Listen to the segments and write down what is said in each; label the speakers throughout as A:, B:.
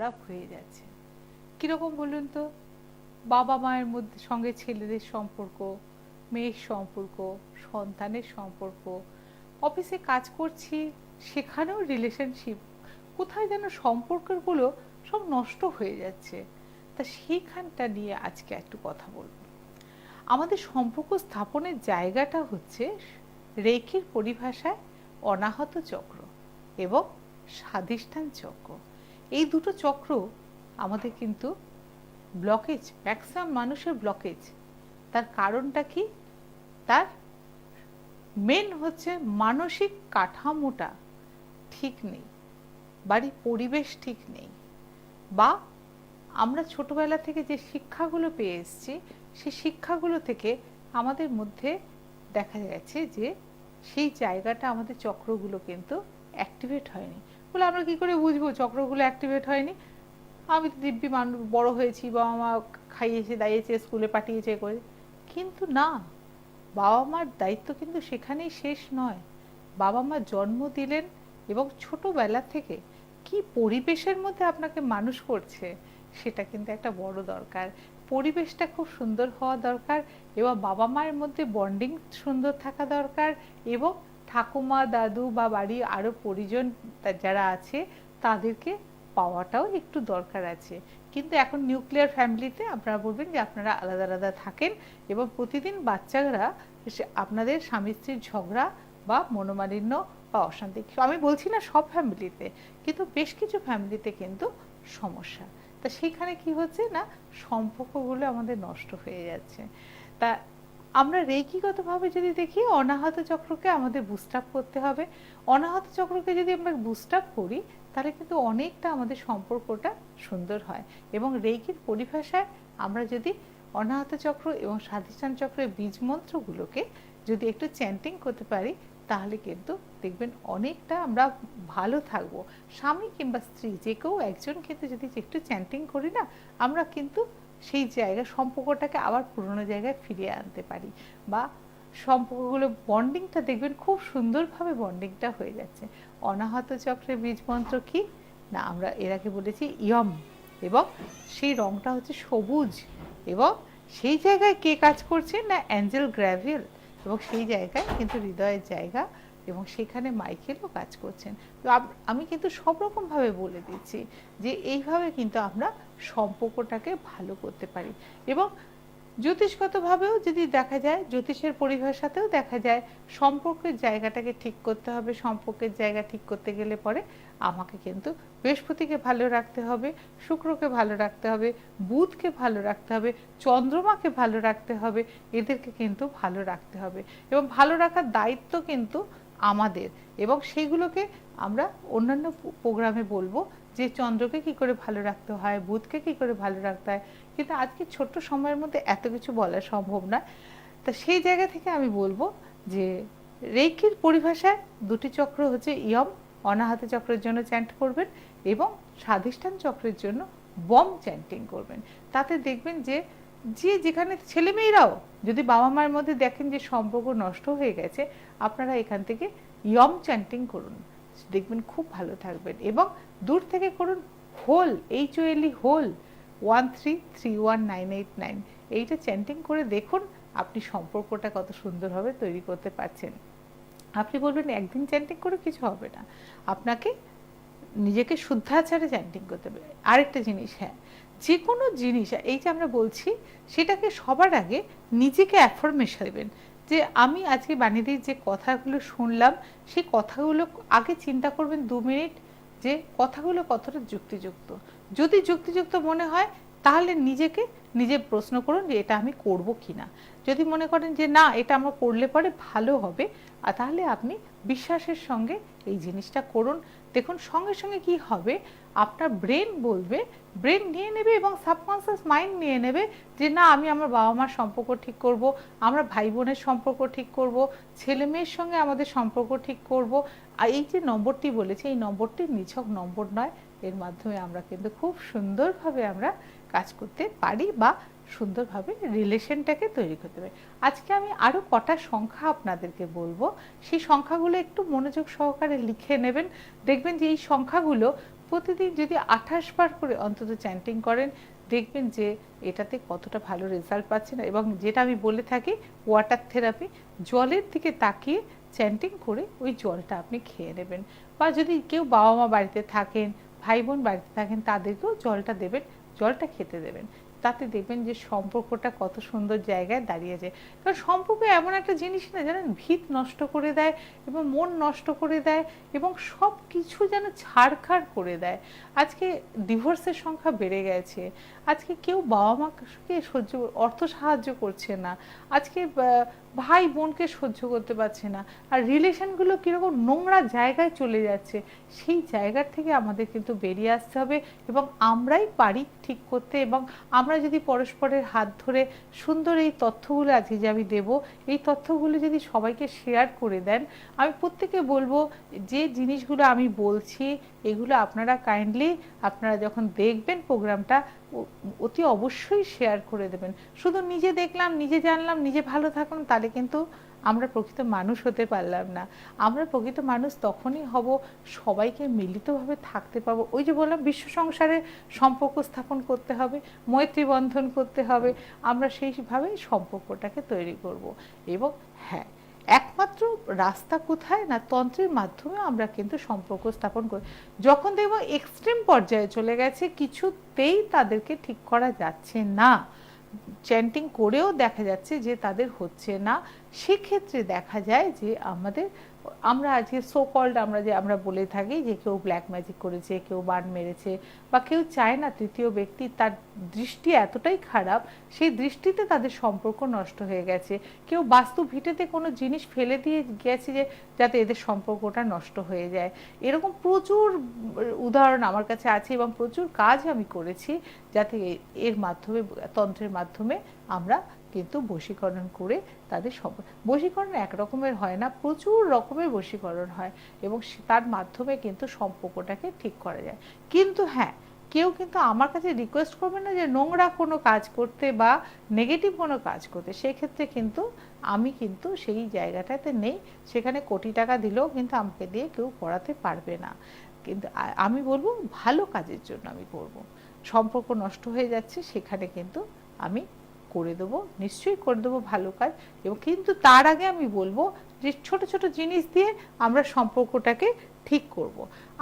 A: খারাপ হয়ে যাচ্ছে। কিরকম বলুন তো? বাবা মায়ের মধ্যে সঙ্গে ছেলেদের সম্পর্ক, মেয়ের সম্পর্ক, সন্তানের সম্পর্ক, অফিসে কাজ করছি সেখানেও রিলেশনশিপ, কোথায় যেন সম্পর্কগুলো সব নষ্ট হয়ে যাচ্ছে। তা সেইখানটা নিয়ে আজকে একটু কথা বলব। আমাদের সম্পর্ক স্থাপনের জায়গাটা হচ্ছে রেখির পরিভাষায় অনাহত চক্র এবং স্বাধিষ্ঠান চক্র। এই দুটো চক্র আমাদের কিন্তু ব্লকেজ, ম্যাক্সিমাম মানুষের ব্লকেজ। তার কারণটা কি? তার মেন হচ্ছে মানসিক কাঠামোটা ঠিক নেই, বাড়ির পরিবেশ ঠিক নেই, বা আমরা ছোটবেলা থেকে যে শিক্ষাগুলো পেয়ে এসেছি সেই শিক্ষাগুলো থেকে আমাদের মধ্যে দেখা গেছে যে সেই জায়গাটা আমাদের চক্রগুলো কিন্তু অ্যাক্টিভেট হয়নি। বলে আমরা কি করে বুঝবো চক্রগুলো অ্যাক্টিভেট হয়নি? আমি তো দিব্যি মানুষ, বড় হয়েছি, বাবা মা খাইয়েছে দাইয়েছে স্কুলে পাঠিয়েছে করে, কিন্তু না, বাবা মার দায়িত্ব কিন্তু সেখানেই শেষ নয়। বাবা মা জন্ম দিলেন এবং ছোটবেলা থেকে কি পরিবেশের মধ্যে আপনাকে মানুষ করছে সেটা কিন্তু একটা বড় দরকার। পরিবেশটা খুব সুন্দর হওয়া দরকার এবং বাবা মায়ের মধ্যে বন্ডিং সুন্দর থাকা দরকার, এবং ঠাকুমা দাদু বা বাড়ির আরও পরিজন যারা আছে তাদেরকে পাওয়াটাও একটু দরকার আছে। কিন্তু এখন নিউক্লিয়ার ফ্যামিলিতে আপনারা বলবেন যে আপনারা আলাদা আলাদা থাকেন এবং প্রতিদিন বাচ্চারা আপনাদের স্বামী স্ত্রীর ঝগড়া বা মনোমালিন্য বা অশান্তি, আমি বলছি না সব ফ্যামিলিতে, কিন্তু বেশ কিছু ফ্যামিলিতে কিন্তু সমস্যা। তা সেইখানে কি হচ্ছে না, সম্পর্কগুলো আমাদের নষ্ট হয়ে যাচ্ছে। তা আমরা রেকিগতভাবে যদি দেখি অনাহত চক্রকে আমাদের বুস্ট আপ করতে হবে। অনাহত চক্রকে যদি আমরা বুস্ট আপ করি তাহলে কিন্তু অনেকটা আমাদের সম্পর্কটা সুন্দর হয়। এবং রেকির পরিভাষায় আমরা যদি অনাহত চক্র এবং স্বাধিষ্ঠান চক্রের বীজ মন্ত্রগুলোকে যদি একটু চ্যান্টিং করতে পারি তাহলে কিন্তু দেখবেন অনেকটা আমরা ভালো থাকবো। স্বামী কিংবা স্ত্রী যে কেউ একজন কিন্তু যদি একটু চ্যান্টিং করি না, আমরা কিন্তু সেই জায়গা সম্পর্কটাকে আবার পুরনো জায়গায় ফিরিয়ে আনতে পারি, বা সম্পর্কগুলো বন্ডিংটা দেখবেন খুব সুন্দরভাবে বন্ডিংটা হয়ে যাচ্ছে। অনাহত চক্রের বীজ মন্ত্র কি না, আমরা এর আগে বলেছি ইয়ম, এবং সেই রংটা হচ্ছে সবুজ, এবং সেই জায়গায় কে কাজ করছে না, অ্যাঞ্জেল গ্র্যাভিয়েল, এবং সেই জায়গায় কিন্তু হৃদয়ের জায়গা, এবং সেখানে মাইকেলও কাজ করছেন। তো আমি কিন্তু সব রকমভাবে বলে দিচ্ছি যে এইভাবে কিন্তু আমরা সম্পর্কটাকে ভালো করতে পারি। এবং জ্যোতিষগতভাবেও যদি দেখা যায়, জ্যোতিষের পরিভাষাতেও দেখা যায় সম্পর্কের জায়গাটাকে ঠিক করতে হবে। সম্পর্কের জায়গা ঠিক করতে গেলে পরে আমাকে কিন্তু বৃহস্পতিকে ভালো রাখতে হবে, শুক্রকে ভালো রাখতে হবে, বুধকে ভালো রাখতে হবে, চন্দ্রমাকে ভালো রাখতে হবে, এদেরকে কিন্তু ভালো রাখতে হবে। এবং ভালো রাখার দায়িত্ব কিন্তু আমাদের, এবং সেইগুলোকে আমরা অন্যান্য প্রোগ্রামে বলবো যে চন্দ্রকে কি করে ভালো রাখতে হয়, বুধকে কি করে ভালো রাখতে হয়, কিন্তু আজকে ছোট্ট সময়ের মধ্যে এত কিছু বলা সম্ভব নয়। তা সেই জায়গা থেকে আমি বলবো যে রেকির পরিভাষায় দুটি চক্র হচ্ছে ইয়ম, অনাহত চক্রের জন্য চ্যান্ট করবেন, এবং স্বাধিষ্ঠান চক্রের জন্য বম চ্যান্টিং করবেন। তাতে দেখবেন যে যেখানে ছেলেমেয়েরাও যদি বাবা মায়ের মধ্যে দেখেন যে সম্পর্ক নষ্ট হয়ে গেছে, আপনারা এখান থেকে ইয়ম চ্যান্টিং করুন, দেখবেন খুব ভালো থাকবেন। এবং দূর থেকে করুন হোল, HOLE হোল 133199, এইটা চ্যান্টিং করে দেখুন আপনি সম্পর্কটা কত সুন্দরভাবে তৈরি করতে পারছেন। আপনি বলবেন একদিন চ্যান্টিং করে কিছু হবে না, আপনাকে নিজেকে শুদ্ধাচারে চ্যান্টিং করতে হবে। আরেকটা জিনিস, হ্যাঁ, যে কোনো জিনিস এই যে আমরা বলছি সেটাকে সবার আগে নিজেকে অ্যাফার্মেশন দেবেন যে আমি আজকে বাণীদির যে কথাগুলো শুনলাম সেই কথাগুলো আগে চিন্তা করবেন 2 মিনিট যে কথাগুলো কতটা যুক্তিযুক্ত। যদি যুক্তিযুক্ত মনে হয় তাহলে নিজেকে নিজে প্রশ্ন করুন যে এটা আমি করব কিনা। যদি মনে করেন যে না এটা আমার করলে পরে ভালো হবে, আর তাহলে আপনি বিশ্বাসের সঙ্গে এই জিনিসটা করুন। দেখুন সঙ্গে সঙ্গে কি হবে, আপনার ব্রেন বলবে, ব্রেন নিয়ে নেবে এবং সাবকনসিয়াস মাইন্ড নিয়ে নেবে যে না আমি আমার বাবা মার সম্পর্ক ঠিক করব, আমরা ভাই বোনের সম্পর্ক ঠিক করব, ছেলে মেয়ের সঙ্গে আমাদের সম্পর্ক ঠিক করব। আর এই যে নম্বরটি বলেছে এই নম্বরটি নিছক নম্বর নয়, এর মাধ্যমে আমরা কিন্তু খুব সুন্দরভাবে আমরা কাজ করতে পারি বা সুন্দরভাবে রিলেশনটাকে তৈরি করতে পারি। আজকে আমি আরও কটা সংখ্যা আপনাদেরকে বলবো, সেই সংখ্যাগুলো একটু মনোযোগ সহকারে লিখে নেবেন। দেখবেন যে এই সংখ্যাগুলো প্রতিদিন যদি 28 বার করে অন্তত চ্যান্টিং করেন, দেখবেন যে এটাতে কতটা ভালো রেজাল্ট পাচ্ছেন। এবং যেটা আমি বলে থাকি ওয়াটার থেরাপি, জলের দিকে তাকিয়ে চ্যান্টিং করে ওই জলটা আপনি খেয়ে নেবেন। বা যদি কেউ বাবা মা বাড়িতে থাকেন, ভাই বোন বাড়িতে থাকেন, তাদেরকেও জলটা দেবেন, জলটা খেতে দেবেন। তাতে দেখবেন যে সম্পর্কটা কত সুন্দর জায়গায় দাঁড়িয়েছে। কারণ সম্পর্ক এমন একটা জিনিস না জানেন, ভিত নষ্ট করে দেয় এবং মন নষ্ট করে দেয় এবং সব কিছু যেন ছাড়খাড় করে দেয়। আজকে ডিভোর্সের সংখ্যা বেড়ে গেছে। আজকে কেউ বাবা মাকে অর্থ সাহায্য করছে না। আজকে ভাই বোনকে সহ্য করতে পারছে না। আর রিলেশনগুলো কীরকম নোংরা জায়গায় চলে যাচ্ছে, সেই জায়গার থেকে আমাদের কিন্তু বেরিয়ে আসতে হবে এবং আমরাই পারি ঠিক করতে। এবং আমরা যদি পরস্পরের হাত ধরে সুন্দর এই তথ্যগুলো আজকে যে আমি দেবো, এই তথ্যগুলো যদি সবাইকে শেয়ার করে দেন, আমি প্রত্যেকে বলবো যে জিনিসগুলো আমি বলছি এগুলো আপনারা কাইন্ডলি আপনারা যখন দেখবেন প্রোগ্রামটা অতি অবশ্যই শেয়ার করে দেবেন। শুধু নিজে দেখলাম, নিজে জানলাম, নিজে ভালো থাকলাম, তাহলে কিন্তু আমরা প্রকৃত মানুষ হতে পারলাম না। আমরা প্রকৃত মানুষ তখনই হব সবাইকে মিলিতভাবে থাকতে পাবো। ওই যে বললাম বিশ্ব সংসারে সম্পর্ক স্থাপন করতে হবে, মৈত্রী বন্ধন করতে হবে, আমরা সেইভাবেই সম্পর্কটাকে তৈরি করব। এবং হ্যাঁ, একমাত্র রাস্তা কোথায় না, তন্ত্রের মাধ্যমে আমরা কিন্তু সম্পর্ক স্থাপন করি। যখন দেখব এক্সট্রিম পর্যায়ে চলে গেছে, কিছুতেই তাদেরকে ঠিক করা যাচ্ছে না, চ্যান্টিং করেও দেখা যাচ্ছে যে তাদের হচ্ছে না, সেক্ষেত্রে দেখা যায় যে আমরা আজকে সো কল্ড আমরা বলে থাকি যে কেউ ব্ল্যাক ম্যাজিক করেছে, কেউ বান মেরেছে, বা কেউ চায় না তৃতীয় ব্যক্তি, তার দৃষ্টি এতটাই খারাপ, সেই দৃষ্টিতে তাদের সম্পর্ক নষ্ট হয়ে গেছে। কেউ বাস্তু ভিটেতে কোনো জিনিস ফেলে দিয়ে গেছে যে যাতে এদের সম্পর্কটা নষ্ট হয়ে যায়। এরকম প্রচুর উদাহরণ আমার কাছে আছে এবং প্রচুর কাজ আমি করেছি, যাতে এর মাধ্যমে, তন্ত্রের মাধ্যমে আমরা কিন্তু বশীকরণ করে তাদের বশীকরণ এক রকমের হয় না, প্রচুর রকমের বশীকরণ হয় এবং তার মাধ্যমে কিন্তু সম্পর্কটাকে ঠিক করা যায়। কিন্তু হ্যাঁ, কেউ কিন্তু আমার কাছে রিকোয়েস্ট করবে না যে নোংরা কোনো কাজ করতে বা নেগেটিভ কোনো কাজ করতে। সেক্ষেত্রে কিন্তু আমি কিন্তু সেই জায়গাটাতে নেই, সেখানে কোটি টাকা দিলেও কিন্তু আমাকে দিয়ে কেউ করাতে পারবে না। কিন্তু আমি বলবো ভালো কাজের জন্য আমি করব। সম্পর্ক নষ্ট হয়ে যাচ্ছে সেখানে কিন্তু আমি করে দেবো, নিশ্চয়ই করে দেবো ভালো কাজ। এবং কিন্তু তার আগে আমি বলবো যে ছোট ছোট জিনিস দিয়ে আমরা সম্পর্কটাকে ঠিক করব।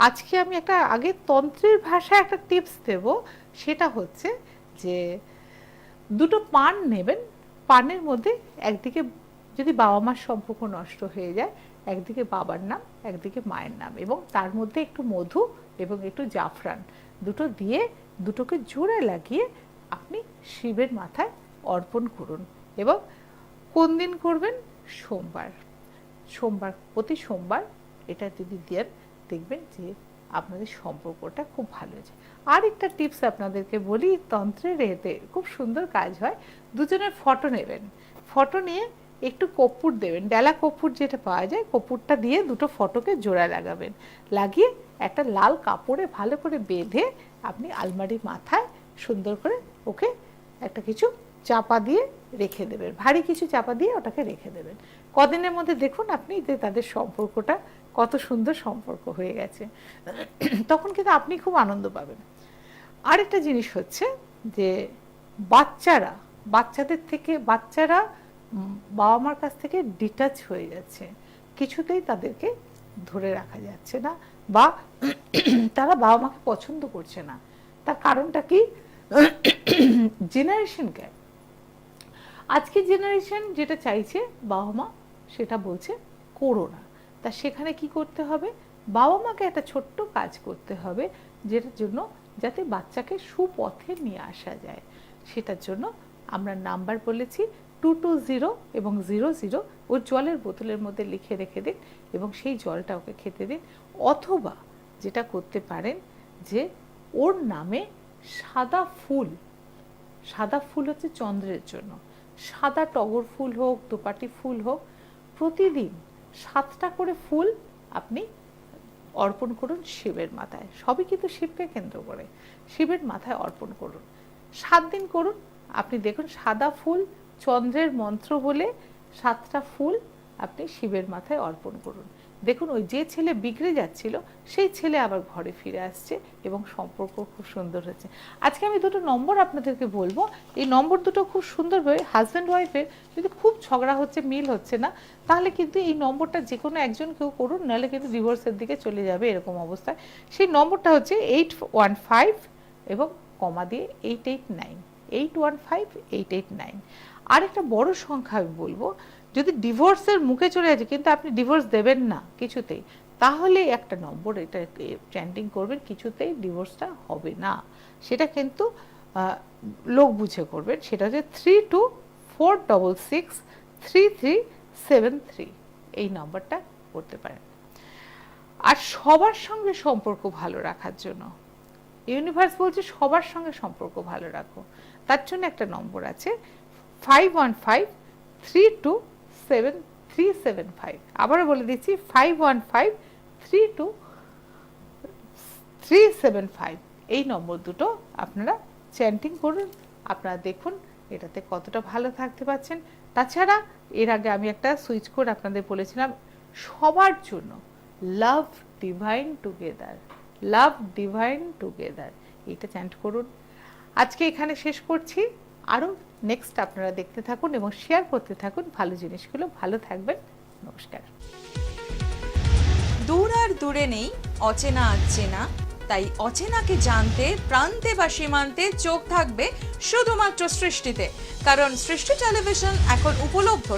A: আজকে আমি একটা আগে তন্ত্রের ভাষায় একটা টিপস দেব, সেটা হচ্ছে যে দুটো পান নেবেন, পানের মধ্যে একদিকে যদি বাবা মার সম্পর্ক নষ্ট হয়ে যায়, একদিকে বাবার নাম, একদিকে মায়ের নাম, এবং তার মধ্যে একটু মধু এবং একটু জাফরান দুটো দিয়ে দুটোকে জোড়া লাগিয়ে আপনি শিবের মাথায় অর্পণ করুন। এবং কোন দিন করবেন? সোমবার। প্রতি সোমবার এটা যদি দেন, দেখবেন যে আপনাদের সম্পর্কটা খুব ভালো হয়েছে। আর একটা টিপস আপনাদেরকে বলি, তন্ত্রের এতে খুব সুন্দর কাজ হয়। দুজনের ফটো নেবেন, ফটো নিয়ে একটু কর্পূর দেবেন, ডেলা কর্পূর যেটা পাওয়া যায়, কর্পূরটা দিয়ে দুটো ফটোকে জোড়া লাগাবেন, লাগিয়ে একটা লাল কাপড়ে ভালো করে বেঁধে আপনি আলমারির মাথায় সুন্দর করে ওকে একটা কিছু চাপা দিয়ে রেখে দেবেন, ভারী কিছু চাপা দিয়ে ওটাকে রেখে দেবেন। কদিনের মধ্যে দেখুন আপনি যে তাদের সম্পর্কটা কত সুন্দর সম্পর্ক হয়ে গেছে, তখন কিন্তু আপনি খুব আনন্দ পাবেন। আরেকটা জিনিস হচ্ছে যে বাচ্চারা বাবা মার কাছ থেকে ডিটাচ হয়ে যাচ্ছে, কিছুতেই তাদেরকে ধরে রাখা যাচ্ছে না, বা তারা বাবা মাকে পছন্দ করছে না। তার কারণটা কি? Generation gap. আজকের জেনারেশন যেটা চাইছে বাবা মা, সেটা বলছে করো না। তা সেখানে কি করতে হবে? বাবা মাকে একটা ছোট্ট কাজ করতে হবে, যেটার জন্য যাতে বাচ্চাকে সুপথে নিয়ে আসা যায়। সেটার জন্য আমরা নাম্বার বলেছি 220 এবং 00, ও জলের বোতলের মধ্যে লিখে রেখে দিন এবং সেই জলটা ওকে খেতে দিন। অথবা যেটা করতে পারেন যে ওর নামে সাদা ফুল হচ্ছে চন্দ্রের জন্য, সাদা টগর ফুল হোক, দোপাটি ফুল হোক, প্রতিদিন 7টা করে ফুল আপনি অর্পণ করুন শিবের মাথায়। সবই কিন্তু শিবকে কেন্দ্র করে, শিবের মাথায় অর্পণ করুন, 7 দিন করুন। আপনি দেখুন সাদা ফুল চন্দ্রের মন্ত্র বলে 7টা ফুল আপনি শিবের মাথায় অর্পণ করুন। দেখুন ওই যে ছেলে বিগড়ে যাচ্ছিল সেই ছেলে আবার ঘরে ফিরে আসছে এবং সম্পর্ক খুব সুন্দর হচ্ছে। আজকে আমি দুটো নম্বর আপনাদেরকে বলবো, এই নম্বর দুটো খুব সুন্দরভাবে হাজব্যান্ড ওয়াইফের যদি খুব ঝগড়া হচ্ছে, মিল হচ্ছে না, তাহলে কিন্তু এই নম্বরটা যে কোনো একজন কেউ করুন, নাহলে কিন্তু ডিভোর্সের দিকে চলে যাবে এরকম অবস্থায়। সেই নম্বরটা হচ্ছে 815 এবং কমা দিয়ে 889, 815 889। আরেকটা বড় সংখ্যা আমি বলবো, যদি ডিভোর্সের মুখে চলে যাচ্ছে কিন্তু আপনি ডিভোর্স দেবেন না কিছুতেই, তাহলে একটা নম্বর এটা চ্যান্টিং করবেন, কিছুতেই ডিভোর্সটা হবে না। সেটা কিন্তু লোক বুঝে করবেন। সেটা হচ্ছে 3246633373, এই নম্বরটা করতে পারেন। আর সবার সঙ্গে সম্পর্ক ভালো রাখার জন্য ইউনিভার্স বলছে সবার সঙ্গে সম্পর্ক ভালো রাখো, তার জন্য একটা নম্বর আছে 5153277375। আবারও বলে দিচ্ছি 51532375। এই নম্বর দুটো আপনারা চ্যান্টিং করুন, আপনারা দেখুন এটাতে কতটা ভালো থাকতে পারছেন। তাছাড়া এর আগে আমি একটা সুইচ কোড আপনাদের বলেছিলাম সবার জন্য, লাভ ডিভাইন টুগেদার, লাভ ডিভাইন টুগেদার, এটা চ্যান্ট করুন। আজকে এখানে শেষ করছি, আরও নেক্সট আপনারা দেখতে থাকুন এবং শেয়ার করতে থাকুন ভালো জিনিসগুলো। ভালো থাকবেন, নমস্কার।
B: দূর আর দূরে নেই অচেনা আচেনা, তাই অচেনাকে জানতে প্রান্তে বা সীমান্তে চোখ থাকবে শুধুমাত্র সৃষ্টিতে, কারণ সৃষ্টি টেলিভিশন এখন উপলব্ধ